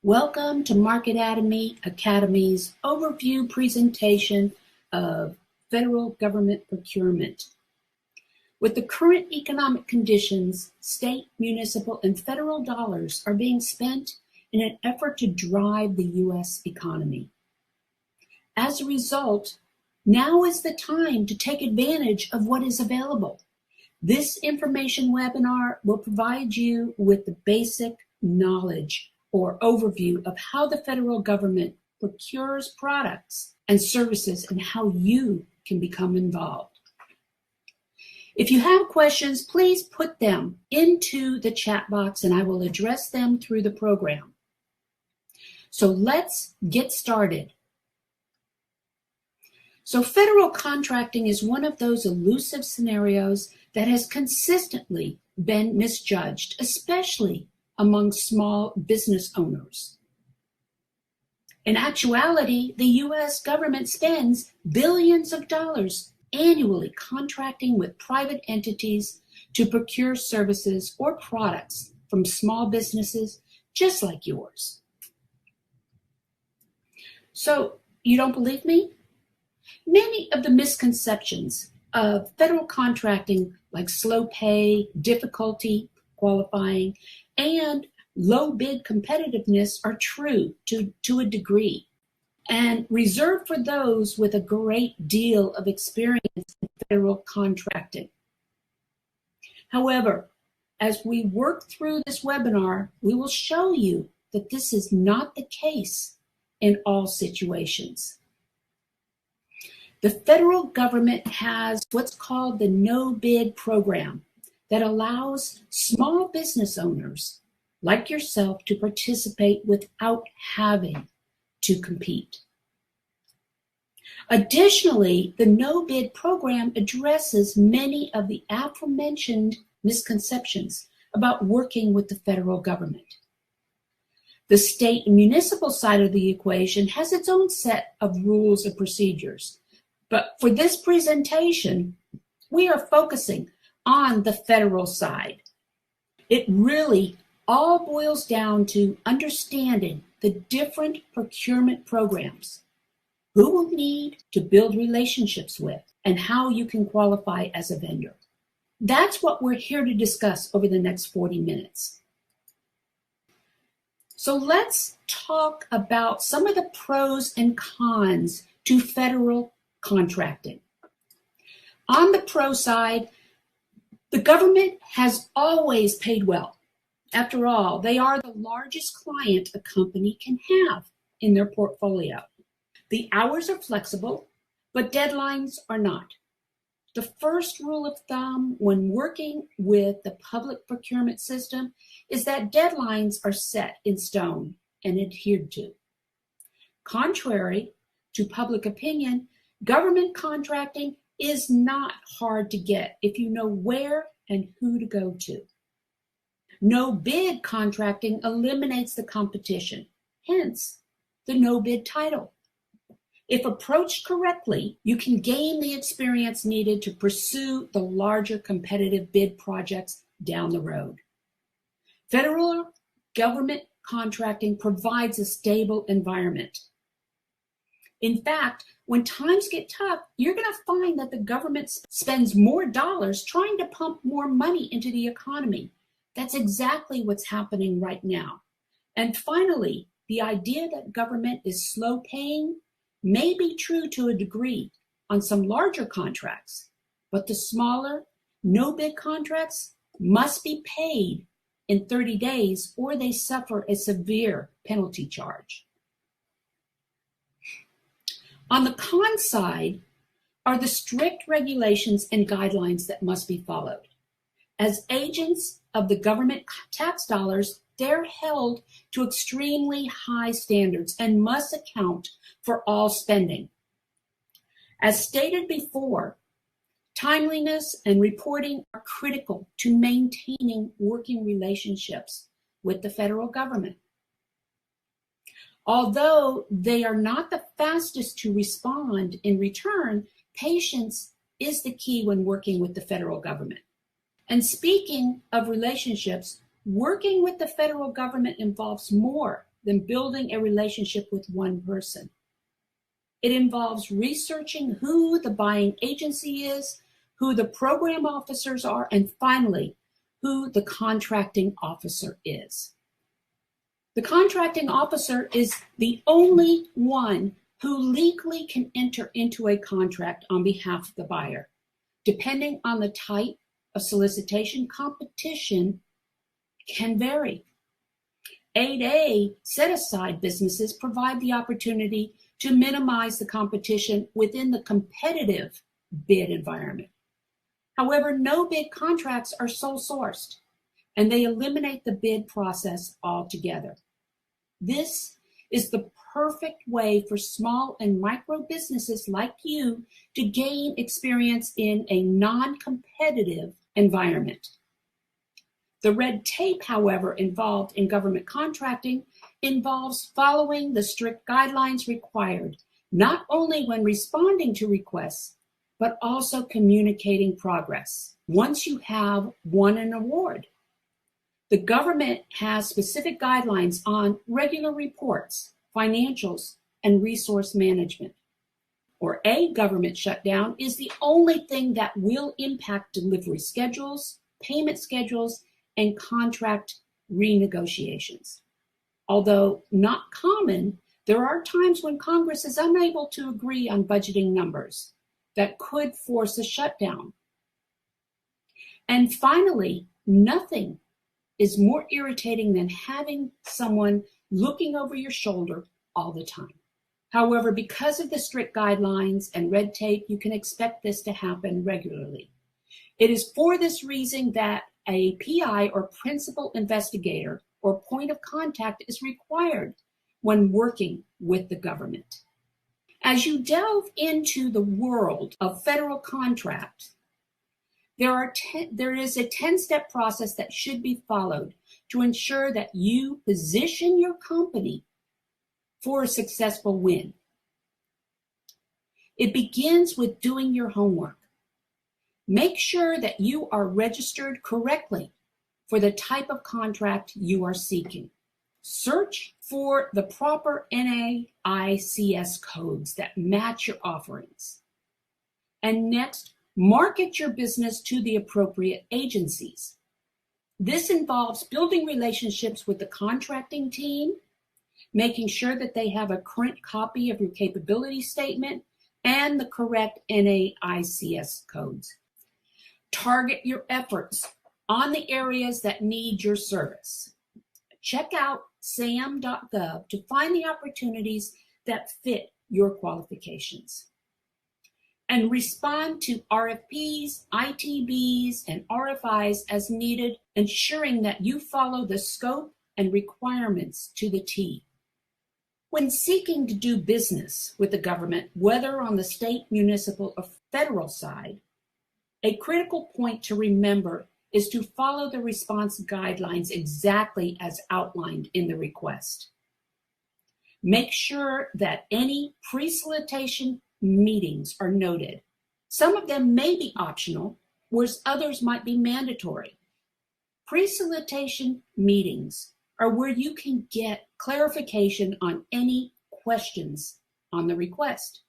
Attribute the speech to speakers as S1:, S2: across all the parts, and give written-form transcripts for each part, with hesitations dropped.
S1: Welcome to Market Academy's overview presentation of federal government procurement. With the current economic conditions, state, municipal, and federal dollars are being spent in an effort to drive the U.S. economy. As a result, now is the time to take advantage of what is available. This information webinar will provide you with the basic knowledge or overview of how the federal government procures products and services and how you can become involved. If you have questions, please put them into the chat box and I will address them through the program. So let's get started. So federal contracting is one of those elusive scenarios that has consistently been misjudged, especially among small business owners. In actuality, the U.S. government spends billions of dollars annually contracting with private entities to procure services or products from small businesses just like yours. So, you don't believe me? Many of the misconceptions of federal contracting, like slow pay, difficulty qualifying, and low bid competitiveness are true to a degree and reserved for those with a great deal of experience in federal contracting. However, as we work through this webinar, we will show you that this is not the case in all situations. The federal government has what's called the No-Bid program that allows small business owners like yourself to participate without having to compete. Additionally, the No-Bid program addresses many of the aforementioned misconceptions about working with the federal government. The state and municipal side of the equation has its own set of rules and procedures. But for this presentation, we are focusing on the federal side. It really all boils down to understanding the different procurement programs, who will need to build relationships with, and how you can qualify as a vendor. That's what we're here to discuss over the next 40 minutes. So let's talk about some of the pros and cons to federal contracting. On the pro side, the government has always paid well. After all, they are the largest client a company can have in their portfolio. The hours are flexible, but deadlines are not. The first rule of thumb when working with the public procurement system is that deadlines are set in stone and adhered to. Contrary to public opinion, government contracting is not hard to get if you know where and who to go to. No-bid contracting eliminates the competition, hence the no-bid title. If approached correctly, you can gain the experience needed to pursue the larger competitive bid projects down the road. Federal government contracting provides a stable environment. In fact, when times get tough, you're going to find that the government spends more dollars trying to pump more money into the economy. That's exactly what's happening right now. And finally, the idea that government is slow paying may be true to a degree on some larger contracts, but the smaller, no-bid contracts must be paid in 30 days or they suffer a severe penalty charge. On the con side are the strict regulations and guidelines that must be followed. As agents of the government tax dollars, they're held to extremely high standards and must account for all spending. As stated before, timeliness and reporting are critical to maintaining working relationships with the federal government. Although they are not the fastest to respond in return, patience is the key when working with the federal government. And speaking of relationships, working with the federal government involves more than building a relationship with one person. It involves researching who the buying agency is, who the program officers are, and finally, who the contracting officer is. The contracting officer is the only one who legally can enter into a contract on behalf of the buyer. Depending on the type of solicitation, competition can vary. 8A set-aside businesses provide the opportunity to minimize the competition within the competitive bid environment. However, no-bid contracts are sole sourced, and they eliminate the bid process altogether. This is the perfect way for small and micro businesses like you to gain experience in a non-competitive environment. The red tape, however, involved in government contracting involves following the strict guidelines required, not only when responding to requests, but also communicating progress once you have won an award. The government has specific guidelines on regular reports, financials, and resource management. Or a government shutdown is the only thing that will impact delivery schedules, payment schedules, and contract renegotiations. Although not common, there are times when Congress is unable to agree on budgeting numbers that could force a shutdown. And finally, nothing is more irritating than having someone looking over your shoulder all the time. However, because of the strict guidelines and red tape, you can expect this to happen regularly. It is for this reason that a PI or principal investigator or point of contact is required when working with the government. As you delve into the world of federal contracts, there is a 10-step process that should be followed to ensure that you position your company for a successful win. It begins with doing your homework. Make sure that you are registered correctly for the type of contract you are seeking. Search for the proper NAICS codes that match your offerings. And next, market your business to the appropriate agencies. This involves building relationships with the contracting team, making sure that they have a current copy of your capability statement and the correct NAICS codes. Target your efforts on the areas that need your service. Check out sam.gov to find the opportunities that fit your qualifications. And respond to RFPs, ITBs, and RFIs as needed, ensuring that you follow the scope and requirements to the T. When seeking to do business with the government, whether on the state, municipal, or federal side, a critical point to remember is to follow the response guidelines exactly as outlined in the request. Make sure that any pre-solicitation meetings are noted. Some of them may be optional, whereas others might be mandatory. Pre-solicitation meetings are where you can get clarification on any questions on the request.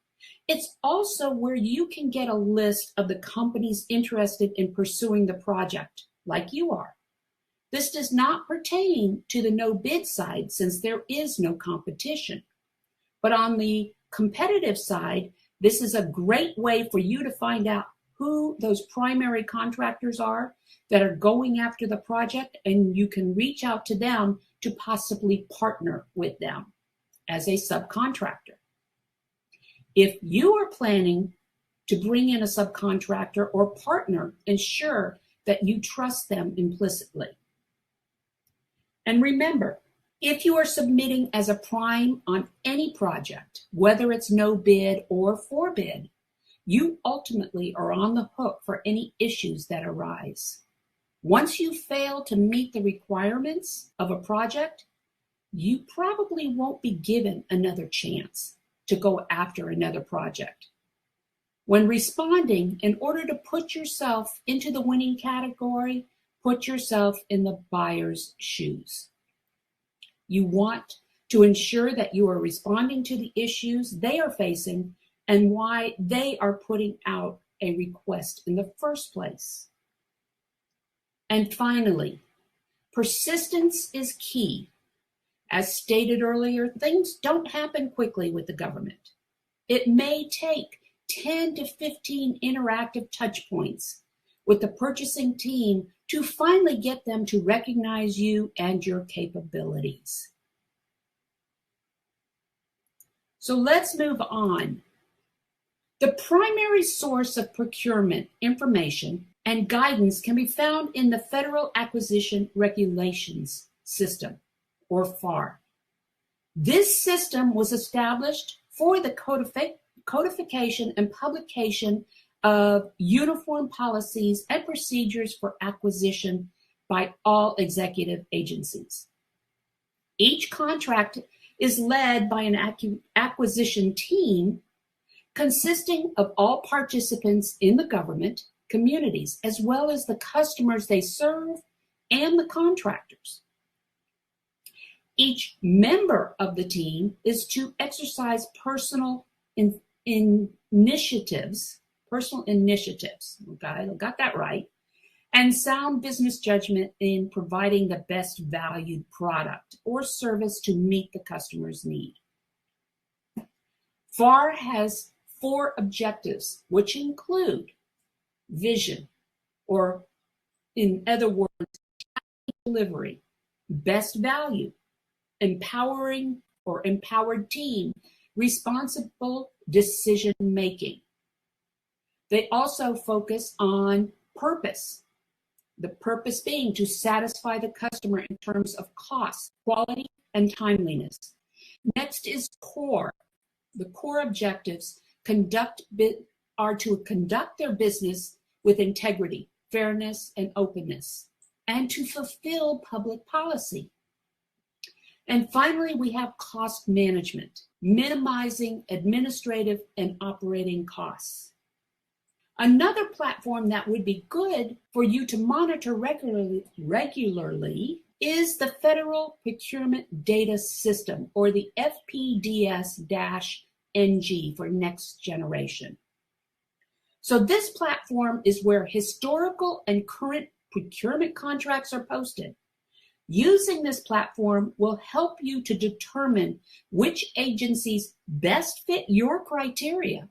S1: It's also where you can get a list of the companies interested in pursuing the project, like you are. This does not pertain to the no-bid side since there is no competition. But on the competitive side, this is a great way for you to find out who those primary contractors are that are going after the project, and you can reach out to them to possibly partner with them as a subcontractor. If you are planning to bring in a subcontractor or partner, ensure that you trust them implicitly. And remember, if you are submitting as a prime on any project, whether it's no bid or for bid, you ultimately are on the hook for any issues that arise. Once you fail to meet the requirements of a project, you probably won't be given another chance to go after another project. When responding, in order to put yourself into the winning category, put yourself in the buyer's shoes. You want to ensure that you are responding to the issues they are facing and why they are putting out a request in the first place. And finally, persistence is key. As stated earlier, things don't happen quickly with the government. It may take 10 to 15 interactive touch points with the purchasing team to finally get them to recognize you and your capabilities. So let's move on. The primary source of procurement information and guidance can be found in the Federal Acquisition Regulations System, or FAR. This system was established for the codification and publication of uniform policies and procedures for acquisition by all executive agencies. Each contract is led by an acquisition team consisting of all participants in the government communities, as well as the customers they serve and the contractors. Each member of the team is to exercise personal initiatives, okay, I got that right, and sound business judgment in providing the best valued product or service to meet the customer's need. FAR has 4 objectives, which include vision, or in other words, delivery, best value, empowering or empowered team, responsible decision making. They also focus on purpose, the purpose being to satisfy the customer in terms of cost, quality, and timeliness. Next is core. The core objectives are to conduct their business with integrity, fairness, and openness, and to fulfill public policy. And finally, we have cost management, minimizing administrative and operating costs. Another platform that would be good for you to monitor regularly is the Federal Procurement Data System, or the FPDS-NG for next generation. So this platform is where historical and current procurement contracts are posted. Using this platform will help you to determine which agencies best fit your criteria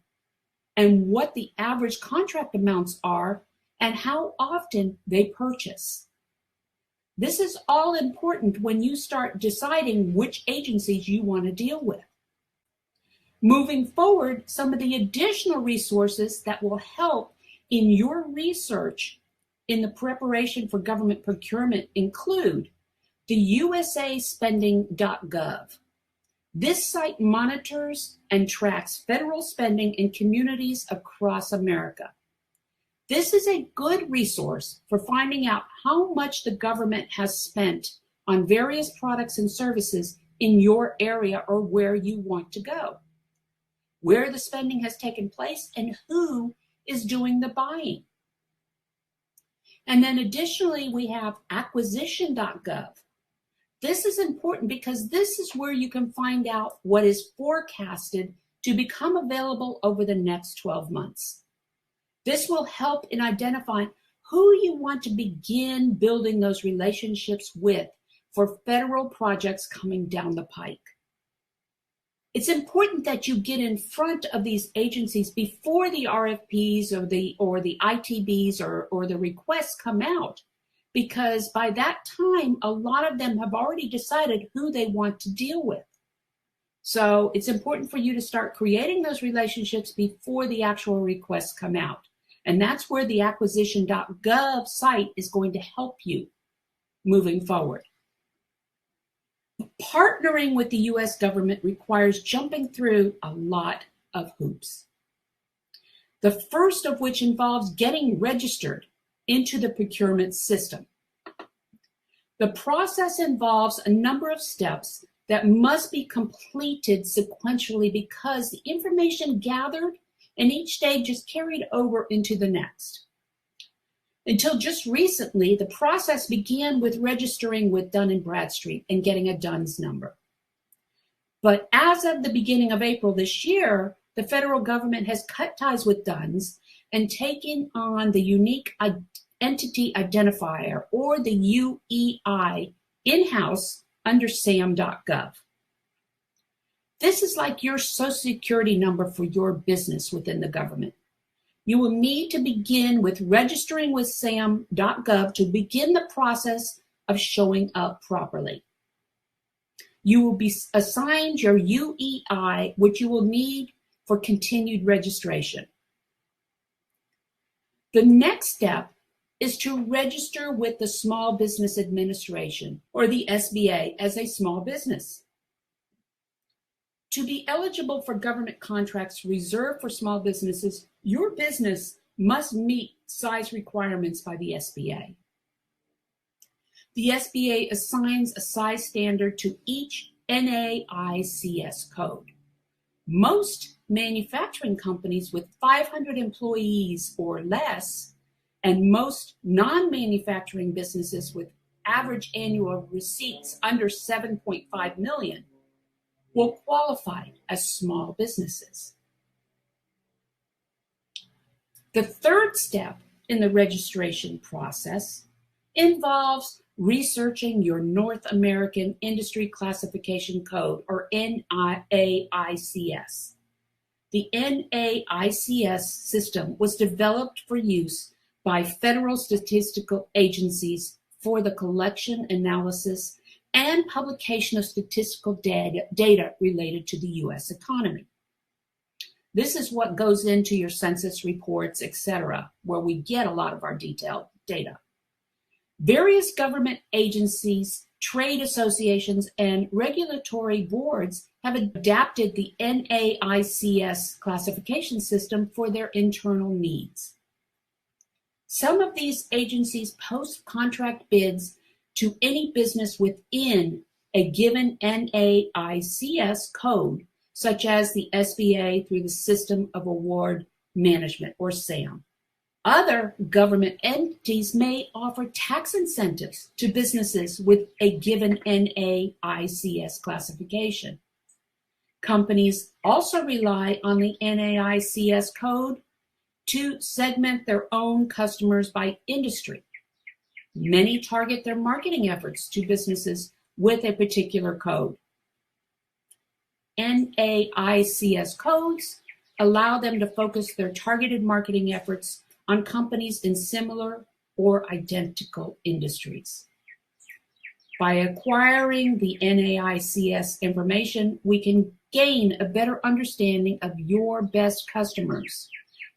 S1: and what the average contract amounts are and how often they purchase. This is all important when you start deciding which agencies you want to deal with. Moving forward, some of the additional resources that will help in your research in the preparation for government procurement include the usaspending.gov. This site monitors and tracks federal spending in communities across America. This is a good resource for finding out how much the government has spent on various products and services in your area or where you want to go, where the spending has taken place, and who is doing the buying. And then additionally, we have acquisition.gov. This is important because this is where you can find out what is forecasted to become available over the next 12 months. This will help in identifying who you want to begin building those relationships with for federal projects coming down the pike. It's important that you get in front of these agencies before the RFPs or the ITBs or the requests come out, because by that time, a lot of them have already decided who they want to deal with. So it's important for you to start creating those relationships before the actual requests come out. And that's where the acquisition.gov site is going to help you moving forward. Partnering with the U.S. government requires jumping through a lot of hoops. The first of which involves getting registered into the procurement system. The process involves a number of steps that must be completed sequentially because the information gathered in each stage is carried over into the next. Until just recently, the process began with registering with Dun & Bradstreet and getting a DUNS number. But as of the beginning of April this year, the federal government has cut ties with DUNS and taken on the Unique Entity Identifier, or the UEI, in-house under SAM.gov. This is like your Social Security number for your business within the government. You will need to begin with registering with SAM.gov to begin the process of showing up properly. You will be assigned your UEI, which you will need for continued registration. The next step is to register with the Small Business Administration, or the SBA, as a small business. To be eligible for government contracts reserved for small businesses, your business must meet size requirements by the SBA. The SBA assigns a size standard to each NAICS code. Most manufacturing companies with 500 employees or less, and most non-manufacturing businesses with average annual receipts under 7.5 million will qualify as small businesses. The third step in the registration process involves researching your North American Industry Classification Code, or NAICS. The NAICS system was developed for use by federal statistical agencies for the collection, analysis, and publication of statistical data related to the U.S. economy. This is what goes into your census reports, etc., where we get a lot of our detailed data. Various government agencies, trade associations, and regulatory boards have adapted the NAICS classification system for their internal needs. Some of these agencies post contract bids to any business within a given NAICS code, such as the SBA through the System of Award Management, or SAM. Other government entities may offer tax incentives to businesses with a given NAICS classification. Companies also rely on the NAICS code to segment their own customers by industry. Many target their marketing efforts to businesses with a particular code. NAICS codes allow them to focus their targeted marketing efforts on companies in similar or identical industries. By acquiring the NAICS information, we can gain a better understanding of your best customers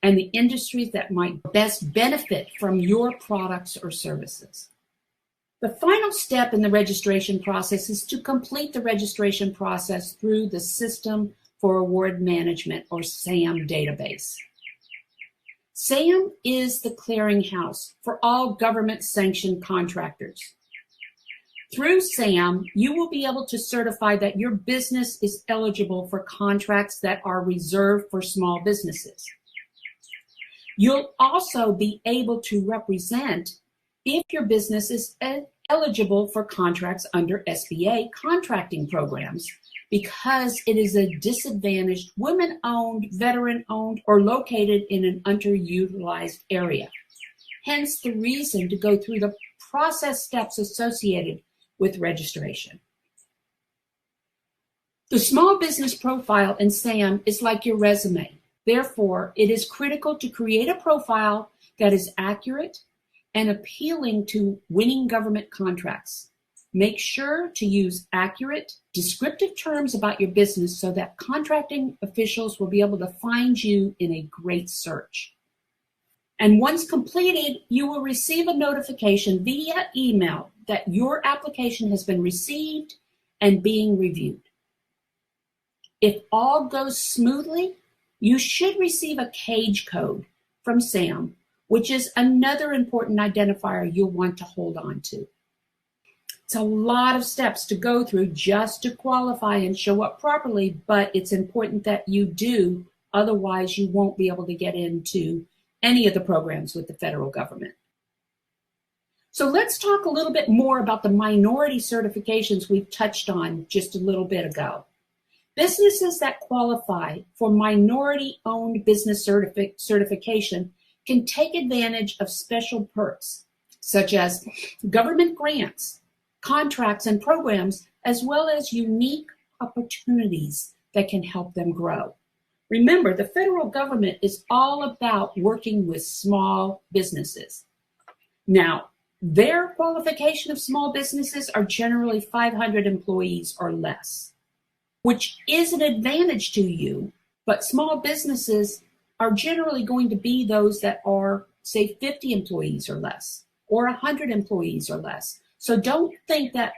S1: and the industries that might best benefit from your products or services. The final step in the registration process is to complete the registration process through the System for Award Management, or SAM database. SAM is the clearinghouse for all government-sanctioned contractors. Through SAM, you will be able to certify that your business is eligible for contracts that are reserved for small businesses. You'll also be able to represent if your business is eligible for contracts under SBA contracting programs, because it is a disadvantaged, women-owned, veteran-owned, or located in an underutilized area. Hence the reason to go through the process steps associated with registration. The small business profile in SAM is like your resume. Therefore, it is critical to create a profile that is accurate and appealing to winning government contracts. Make sure to use accurate, descriptive terms about your business so that contracting officials will be able to find you in a great search. And once completed, you will receive a notification via email that your application has been received and being reviewed. If all goes smoothly, you should receive a cage code from SAM, which is another important identifier you'll want to hold on to. It's a lot of steps to go through just to qualify and show up properly, but it's important that you do, otherwise you won't be able to get into any of the programs with the federal government. So let's talk a little bit more about the minority certifications we've touched on just a little bit ago. Businesses that qualify for minority-owned business certification can take advantage of special perks, such as government grants, contracts, and programs, as well as unique opportunities that can help them grow. Remember, the federal government is all about working with small businesses. Now, their qualification of small businesses are generally 500 employees or less, which is an advantage to you, but small businesses are generally going to be those that are, say, 50 employees or less, or 100 employees or less. So don't think that,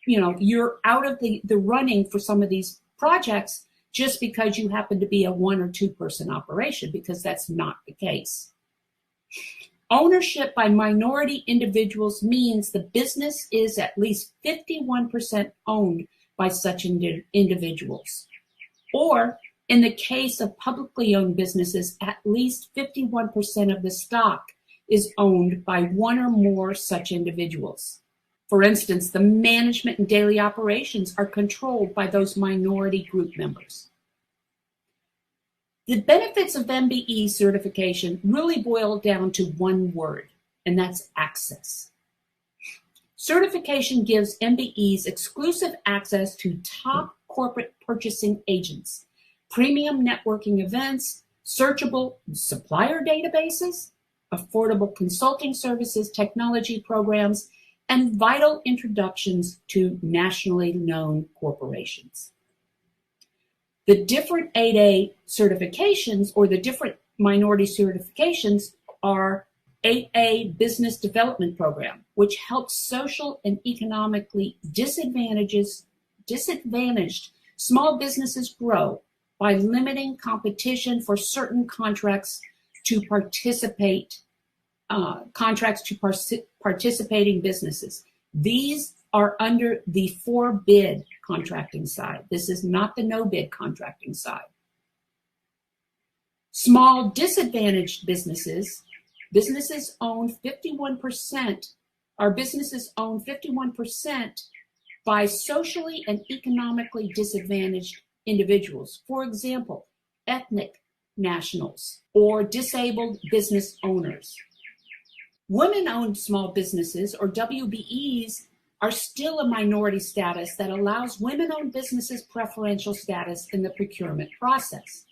S1: you're out of the running for some of these projects just because you happen to be a 1 or 2 person operation, because that's not the case. Ownership by minority individuals means the business is at least 51% owned by such individuals. Or, in the case of publicly owned businesses, at least 51% of the stock is owned by 1 or more such individuals. For instance, the management and daily operations are controlled by those minority group members. The benefits of MBE certification really boil down to one word, and that's access. Certification gives MBEs exclusive access to top corporate purchasing agents, premium networking events, searchable supplier databases, affordable consulting services, technology programs, and vital introductions to nationally known corporations. The different 8A certifications, or the different minority certifications, are 8A Business Development Program, which helps social and economically disadvantaged small businesses grow by limiting competition for certain contracts to participating businesses. These are under the for-bid contracting side. This is not the no-bid contracting side. Small disadvantaged businesses owned 51% by socially and economically disadvantaged individuals. For example, ethnic nationals or disabled business owners. Women-owned small businesses, or WBEs, are still a minority status that allows women-owned businesses preferential status in the procurement process.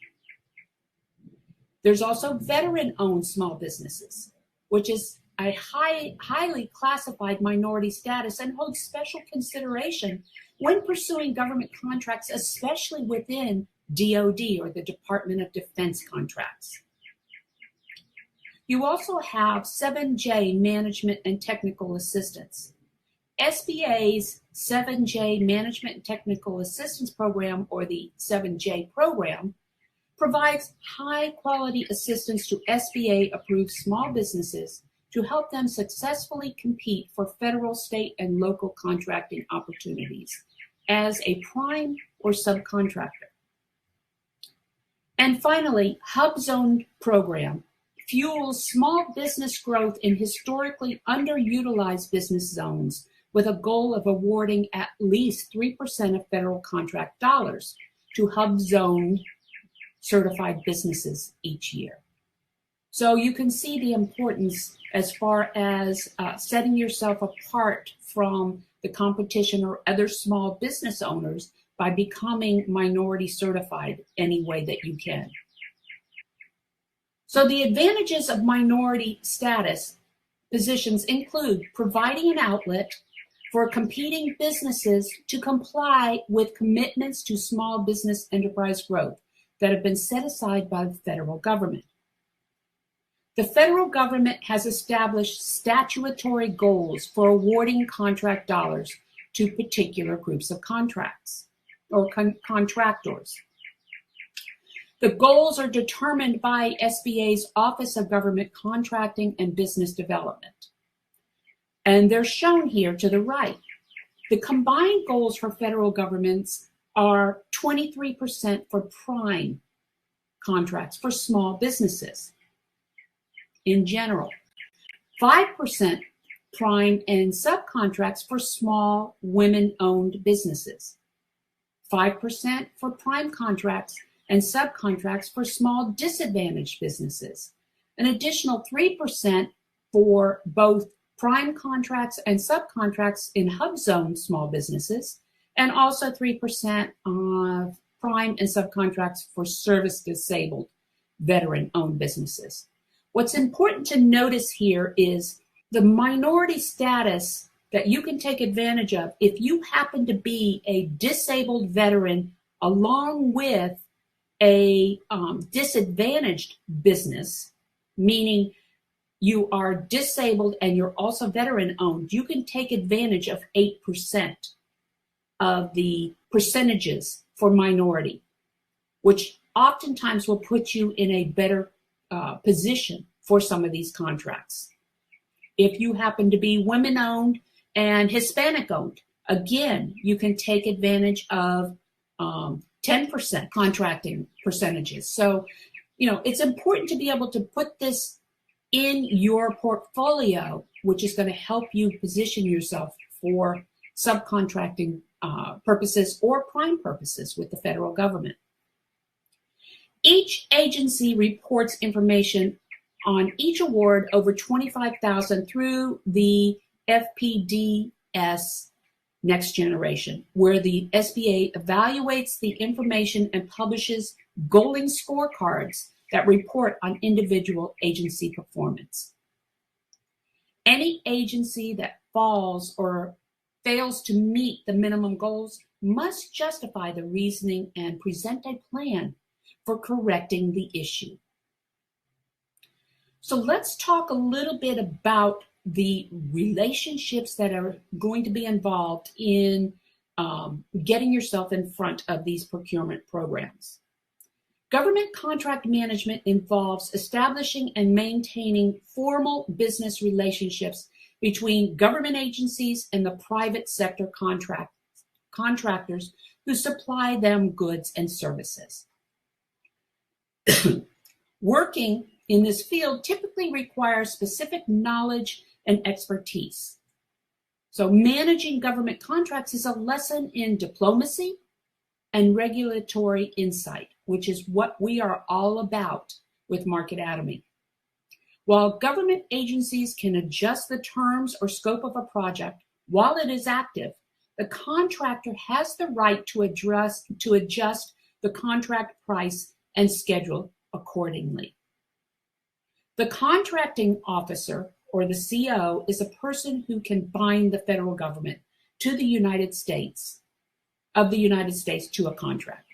S1: There's also veteran-owned small businesses, which is a highly classified minority status and holds special consideration when pursuing government contracts, especially within DoD, or the Department of Defense contracts. You also have 7J Management and Technical Assistance. SBA's 7J Management and Technical Assistance Program, or the 7J program, provides high-quality assistance to SBA-approved small businesses to help them successfully compete for federal, state, and local contracting opportunities as a prime or subcontractor. And finally, Hub Zone program fuels small business growth in historically underutilized business zones with a goal of awarding at least 3% of federal contract dollars to Hub Zone certified businesses each year. So you can see the importance as far as setting yourself apart from the competition or other small business owners by becoming minority certified any way that you can. So the advantages of minority status positions include providing an outlet for competing businesses to comply with commitments to small business enterprise growth that have been set aside by the federal government. The federal government has established statutory goals for awarding contract dollars to particular groups of contracts or contractors. The goals are determined by SBA's Office of Government Contracting and Business Development. And they're shown here to the right. The combined goals for federal governments are 23% for prime contracts for small businesses in general, 5% prime and subcontracts for small women-owned businesses, 5% for prime contracts and subcontracts for small disadvantaged businesses, an additional 3% for both prime contracts and subcontracts in hub zone small businesses, and also 3% of prime and subcontracts for service disabled veteran-owned businesses. What's important to notice here is the minority status that you can take advantage of if you happen to be a disabled veteran along with a disadvantaged business, meaning you are disabled and you're also veteran owned. You can take advantage of 8% of the percentages for minority, which oftentimes will put you in a better position for some of these contracts. If you happen to be women owned and Hispanic owned, again, you can take advantage of 10% contracting percentages. So, it's important to be able to put this in your portfolio, which is going to help you position yourself for subcontracting purposes or prime purposes with the federal government. Each agency reports information on each award over $25,000 through the FPDS Next Generation, where the SBA evaluates the information and publishes goaling scorecards that report on individual agency performance. Any agency that falls or fails to meet the minimum goals must justify the reasoning and present a plan for correcting the issue. So let's talk a little bit about the relationships that are going to be involved in getting yourself in front of these procurement programs. Government contract management involves establishing and maintaining formal business relationships between government agencies and the private sector contractors who supply them goods and services. Working in this field typically requires specific knowledge and expertise. So managing government contracts is a lesson in diplomacy and regulatory insight, which is what we are all about with Market Atomy. While government agencies can adjust the terms or scope of a project while it is active, the contractor has the right to adjust the contract price and schedule accordingly. The contracting officer, or the CO, is a person who can bind the federal government to the United States to a contract.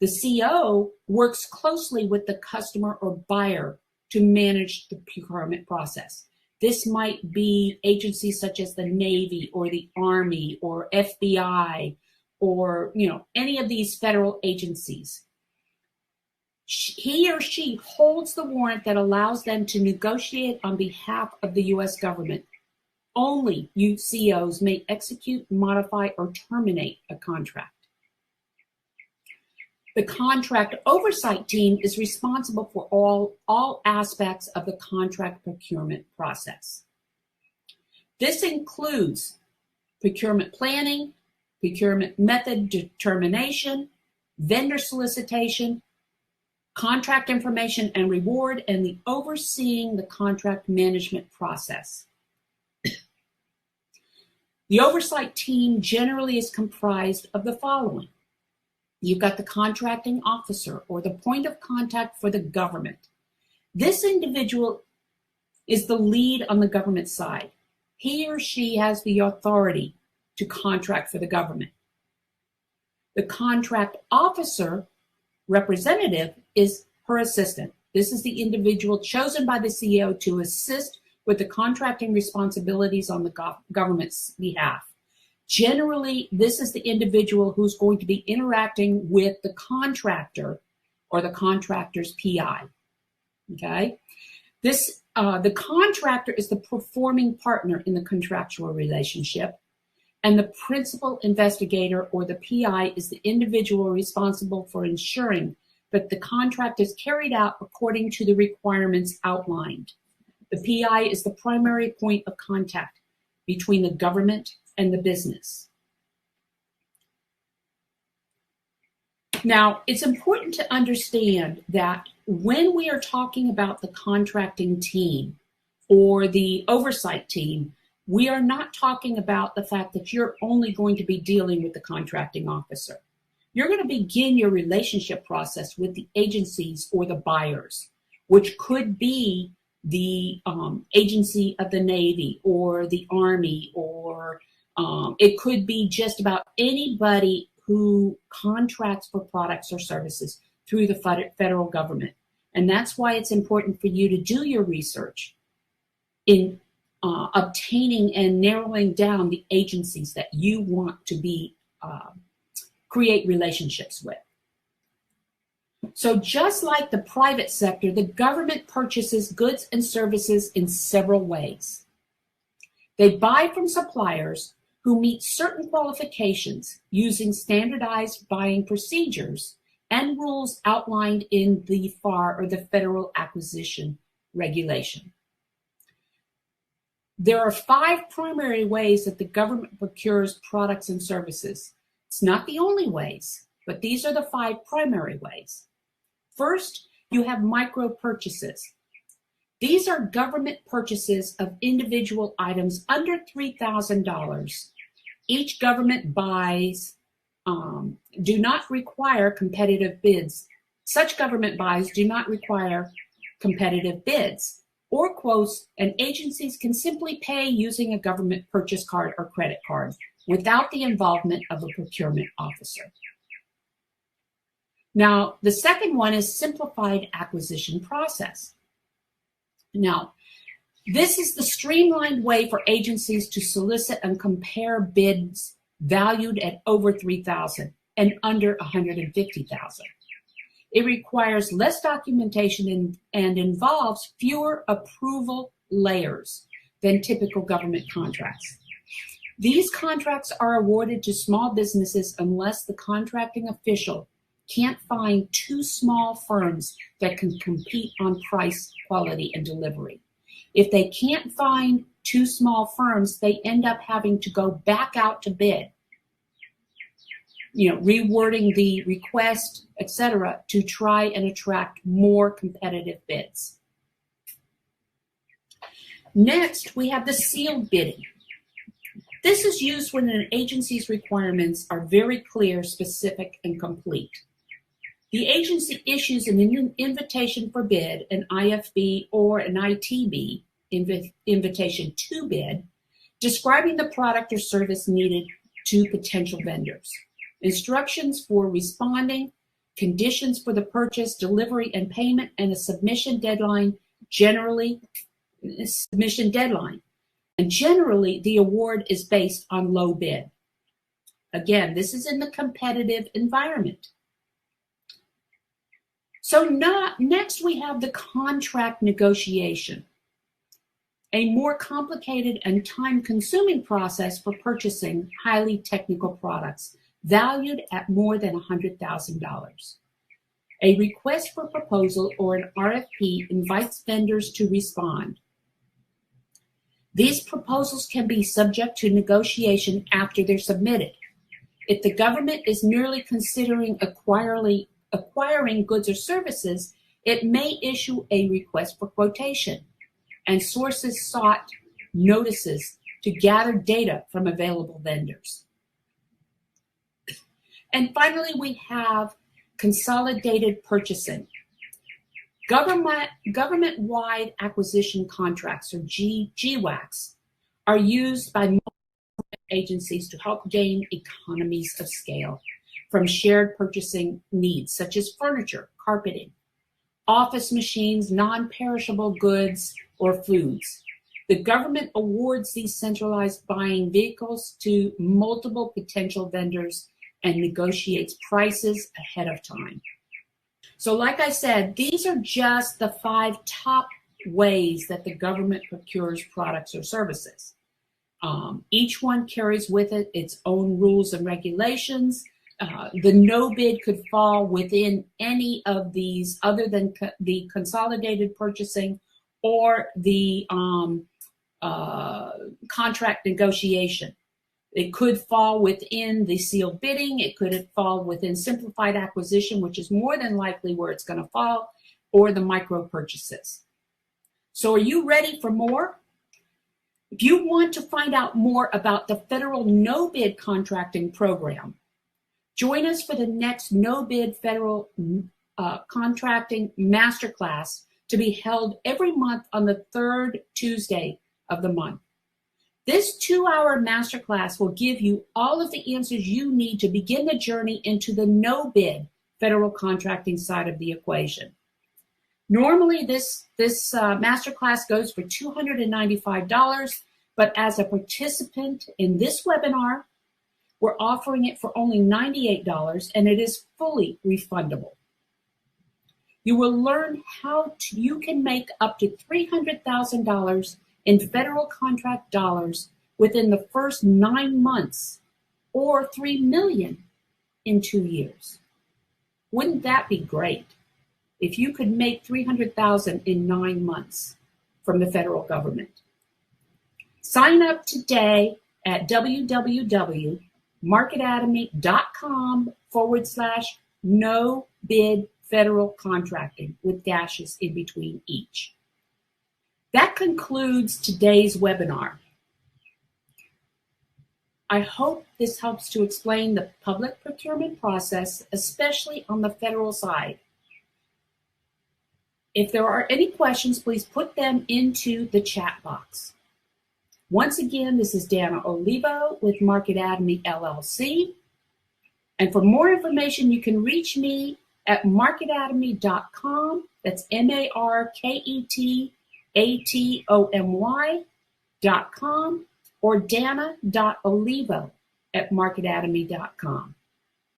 S1: The CO works closely with the customer or buyer to manage the procurement process. This might be agencies such as the Navy or the Army or FBI or any of these federal agencies. He or she holds the warrant that allows them to negotiate on behalf of the U.S. government. Only COs may execute, modify, or terminate a contract. The contract oversight team is responsible for all aspects of the contract procurement process. This includes procurement planning, procurement method determination, vendor solicitation, contract information and reward, and the overseeing the contract management process. The oversight team generally is comprised of the following. You've got the contracting officer, or the point of contact for the government. This individual is the lead on the government side. He or she has the authority to contract for the government. The contract officer representative is her assistant. This is the individual chosen by the CEO to assist with the contracting responsibilities on the government's behalf. Generally, this is the individual who's going to be interacting with the contractor or the contractor's PI. Okay? The contractor is the performing partner in the contractual relationship, and the principal investigator or the PI is the individual responsible for ensuring that the contract is carried out according to the requirements outlined. The PI is the primary point of contact between the government and the business. Now, it's important to understand that when we are talking about the contracting team or the oversight team, we are not talking about the fact that you're only going to be dealing with the contracting officer. You're going to begin your relationship process with the agencies or the buyers, which could be the agency of the Navy or the Army, or it could be just about anybody who contracts for products or services through the federal government. And that's why it's important for you to do your research in obtaining and narrowing down the agencies that you want to be create relationships with. So just like the private sector, the government purchases goods and services in several ways. They buy from suppliers who meet certain qualifications using standardized buying procedures and rules outlined in the FAR, or the Federal Acquisition Regulation. There are 5 primary ways that the government procures products and services. It's not the only ways, but these are the 5 primary ways. First, you have micro purchases. These are government purchases of individual items under $3,000. Each government buys do not require competitive bids. Such government buys do not require competitive bids or quotes, and agencies can simply pay using a government purchase card or credit card without the involvement of a procurement officer. Now, the second one is simplified acquisition process. Now, this is the streamlined way for agencies to solicit and compare bids valued at over $3,000 and under $150,000. It requires less documentation and involves fewer approval layers than typical government contracts. These contracts are awarded to small businesses unless the contracting official can't find 2 small firms that can compete on price, quality, and delivery. If they can't find 2 small firms, they end up having to go back out to bid, rewording the request, etc., to try and attract more competitive bids. Next, we have the sealed bidding. This is used when an agency's requirements are very clear, specific, and complete. The agency issues an invitation for bid, an IFB or an ITB, invitation to bid, describing the product or service needed to potential vendors, instructions for responding, conditions for the purchase, delivery, and payment, and a submission deadline, And generally, the award is based on low bid. Again, this is in the competitive environment. So next we have the contract negotiation, a more complicated and time-consuming process for purchasing highly technical products valued at more than $100,000. A request for proposal or an RFP invites vendors to respond. These proposals can be subject to negotiation after they're submitted. If the government is merely considering acquiring goods or services, it may issue a request for quotation, and sources sought notices to gather data from available vendors. And finally, we have consolidated purchasing. Government-wide acquisition contracts, or GWACs, are used by multiple agencies to help gain economies of scale from shared purchasing needs, such as furniture, carpeting, office machines, non-perishable goods, or foods. The government awards these centralized buying vehicles to multiple potential vendors and negotiates prices ahead of time. So like I said, these are just the 5 top ways that the government procures products or services. Each one carries with it its own rules and regulations. The no-bid could fall within any of these other than the consolidated purchasing or the contract negotiation. It could fall within the sealed bidding. It could fall within simplified acquisition, which is more than likely where it's going to fall, or the micro purchases. So are you ready for more? If you want to find out more about the federal no-bid contracting program, join us for the next no-bid federal contracting masterclass to be held every month on the third Tuesday of the month. This 2-hour masterclass will give you all of the answers you need to begin the journey into the no-bid federal contracting side of the equation. Normally, this masterclass goes for $295, but as a participant in this webinar, we're offering it for only $98, and it is fully refundable. You will learn how you can make up to $300,000 in federal contract dollars within the first 9 months, or $3 million in 2 years. Wouldn't that be great if you could make $300,000 in 9 months from the federal government? Sign up today at www.marketatomy.com/no-bid federal contracting with dashes in between each. That concludes today's webinar. I hope this helps to explain the public procurement process, especially on the federal side. If there are any questions, please put them into the chat box. Once again, this is danna.olivo with Marketatomy LLC. And for more information, you can reach me at marketatomy.com. That's marketatomy.com or danna.olivo at marketatomy.com.